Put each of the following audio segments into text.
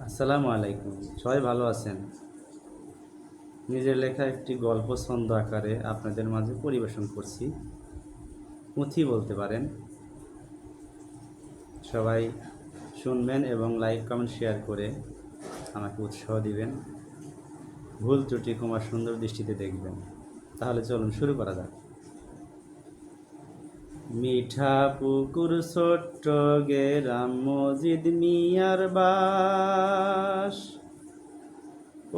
আসসালামু আলাইকুম। সবাই ভালো আছেন? নিজের লেখা একটি গল্প ছন্দ আকারে আপনাদের মাঝে পরিবেশন করছি। পুঁথি বলতে পারেন। সবাই শুনবেন এবং লাইক কমেন্ট শেয়ার করে আমাকে উৎসাহ দিবেন। ভুল ত্রুটি ক্ষমা সুন্দর দৃষ্টিতে দেখবেন। তাহলে চলুন শুরু করা যাক। মিঠা পুকুর ছোট্ট গেরাম মজিদ মিয়ার বাস,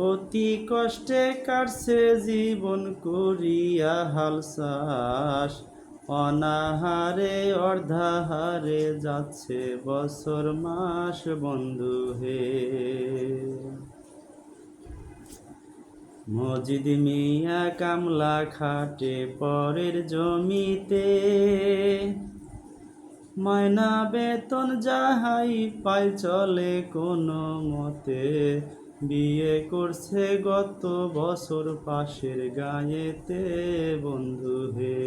অতি কষ্টে কাটছে জীবন করিয়া হাল চাষ। অনাহারে অর্ধাহারে যাচ্ছে বছর মাস বন্ধু হে। মজিদ মিয়া কামলা খাটে পরের জমিতে, মায়না বেতন যাহাই পায় চলে কোনো মতে। বিয়ে করছে গত বছর পাশের গাঁয়েতে বন্ধু হে।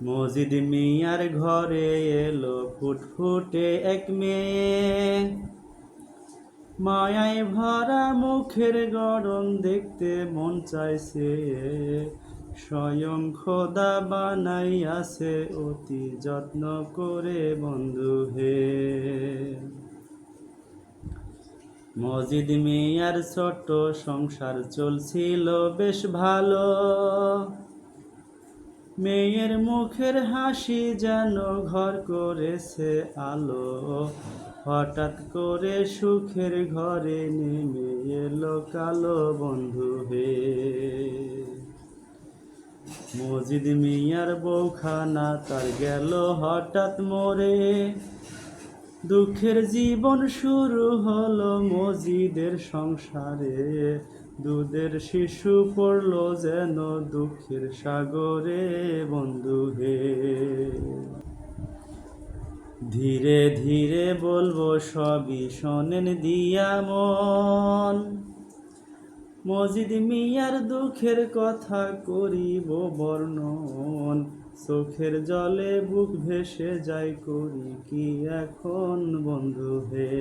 মজিদ মিয়ার ঘরে এলো ফুটফুটে এক মেয়ে, মায়ায় ভরা মুখের গরম দেখতে মন চাইছে। স্বয়ং খোদা বানাইয়াছে অতি যত্ন করে বন্ধু হে। মজিদ মিয়ার ছোট্ট সংসার চলছিল বেশ ভালো, মেয়ের মুখের হাসি যেন ঘর করেছে আলো। হঠাৎ করে সুখের ঘরে নেমে এলো কালো বন্ধু হে। মজিদ মিয়ার বউখানা তার গেল হঠাৎ মরে, দুঃখের জীবন শুরু হলো মজিদের সংসারে। দুধের শিশু পড়লো যেন দুঃখের সাগরে বন্ধু হে। ধীরে ধীরে বলবো সবই শোনেন দিয়া মন, মজিদ মিয়ার দুঃখের কথা করিব বর্ণন। চোখের জলে বুক ভেসে যায় করি কি এখন বন্ধু হে।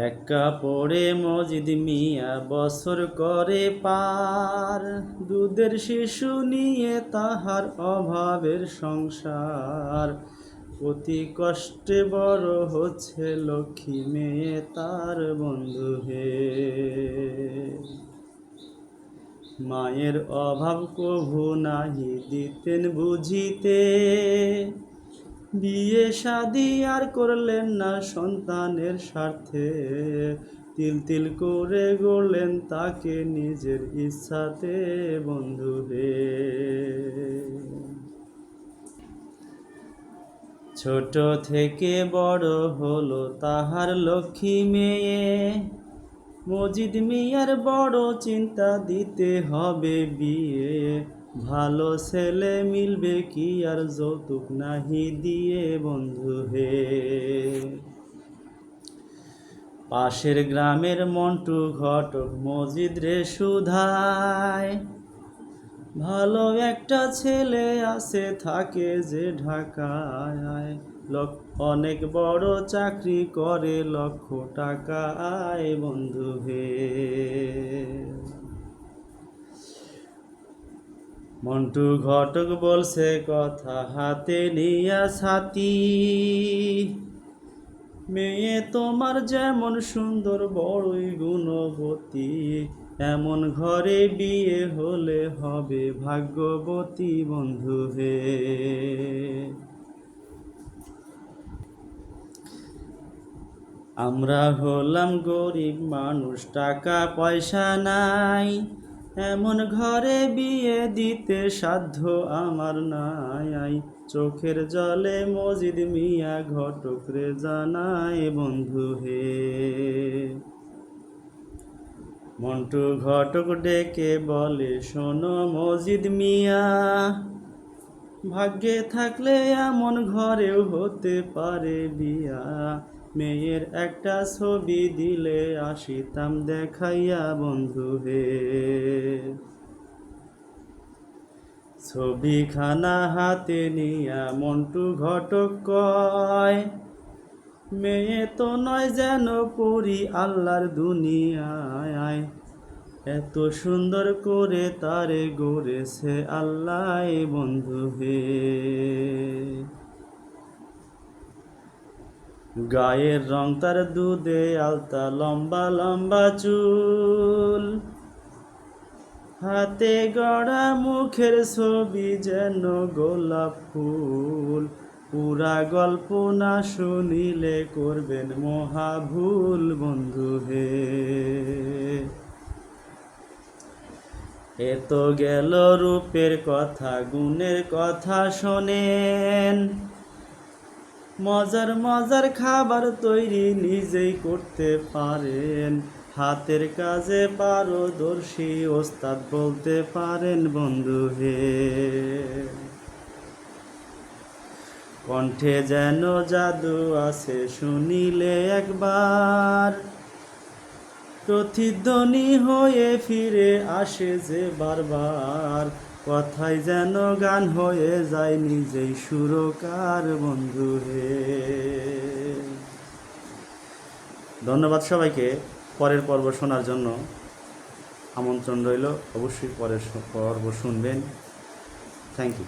এক কাপড়ে মজিদ মিয়া বছর করে পার, দুধের শিশু নিয়ে তাহার অভাবের সংসার। অতি কষ্টে বড় হচ্ছে লক্ষ্মী মেয়ে তার বন্ধু হে। মায়ের অভাব কভু নাহি দিতেন বুঝিতে, বিয়ে শাদি আর করলেন না সন্তানের স্বার্থে। তিল তিল করে গড়লেন তাকে নিজের ইচ্ছাতে বন্ধু হে। ছোট থেকে বড় হলো তাহার লক্ষ্মী মেয়ে, মজিদ মিয়ার বড় চিন্তা দিতে হবে বিয়ে। ভালো ছেলে মিলবে কি আর যৌতুক নাহি দিয়ে বন্ধু হে। পাশের গ্রামের মন্টু ঘটক মজিদ রে সুধায়, ভালো একটা ছেলে আছে থাকে যে ঢাকায়। অনেক বড় চাকরি করে লক্ষ টাকা আয় বন্ধু হে। মন্টু ঘটক বলছে কথা হাতে নিয়া ছাতি, মেয়ে তোমার যেমন সুন্দর বড়ই গুণবতী। এমন ঘরে বিয়ে হলে হবে ভাগ্যবতী বন্ধু হে। আমরা হলাম গরিব মানুষ, টাকা পয়সা নাই, এমন ঘরে বিয়ে দিতে সাধ্য আমার নাই। চোখের জলে মজিদ মিয়া ঘটক রে জানায় বন্ধু হে। মন্টু ঘটক ডেকে বলে শোনো মজিদ মিয়া, ভাগ্যে থাকলে এমন ঘরেও হতে পারে বিয়া। মেয়ের একটা ছবি দিলে আসিতাম দেখাইয়া বন্ধু হে। ছবিখানা হাতে নিয়া মন্টু ঘটক কয়, মেয়ে তো নয় যেন পড়ি আল্লাহর দুনিয়ায়, এত সুন্দর করে তারে গড়েছে আল্লাহ বন্ধু হে। গায়ের রং তার দুধে আলতা, লম্বা লম্বা চুল, হাতে গড়া মুখের ছবি যেন গোলাপ ফুল, পুরা গল্প না শুনিলে করবেন মহা ভুল বন্ধু হে। এত গেল রূপের কথা, গুণের কথা শোনেন, মজার মজার খাবার তৈরি নিজেই করতে পারেন, হাতের কাজে পারদর্শী ওস্তাদ বলতে পারেন বন্ধু হে। কণ্ঠে যেন জাদু আছে শুনিলে একবার, প্রতিধ্বনি হয়ে ফিরে আসে যে বারবার, কথায় যেন গান হয়ে যায় নিজেই সুরকার বন্ধু হে। ধন্যবাদ সবাইকে। পরের পর্ব শোনার জন্য আমন্ত্রণ রইল, অবশ্যই পরের পর্ব শুনবেন। Thank you.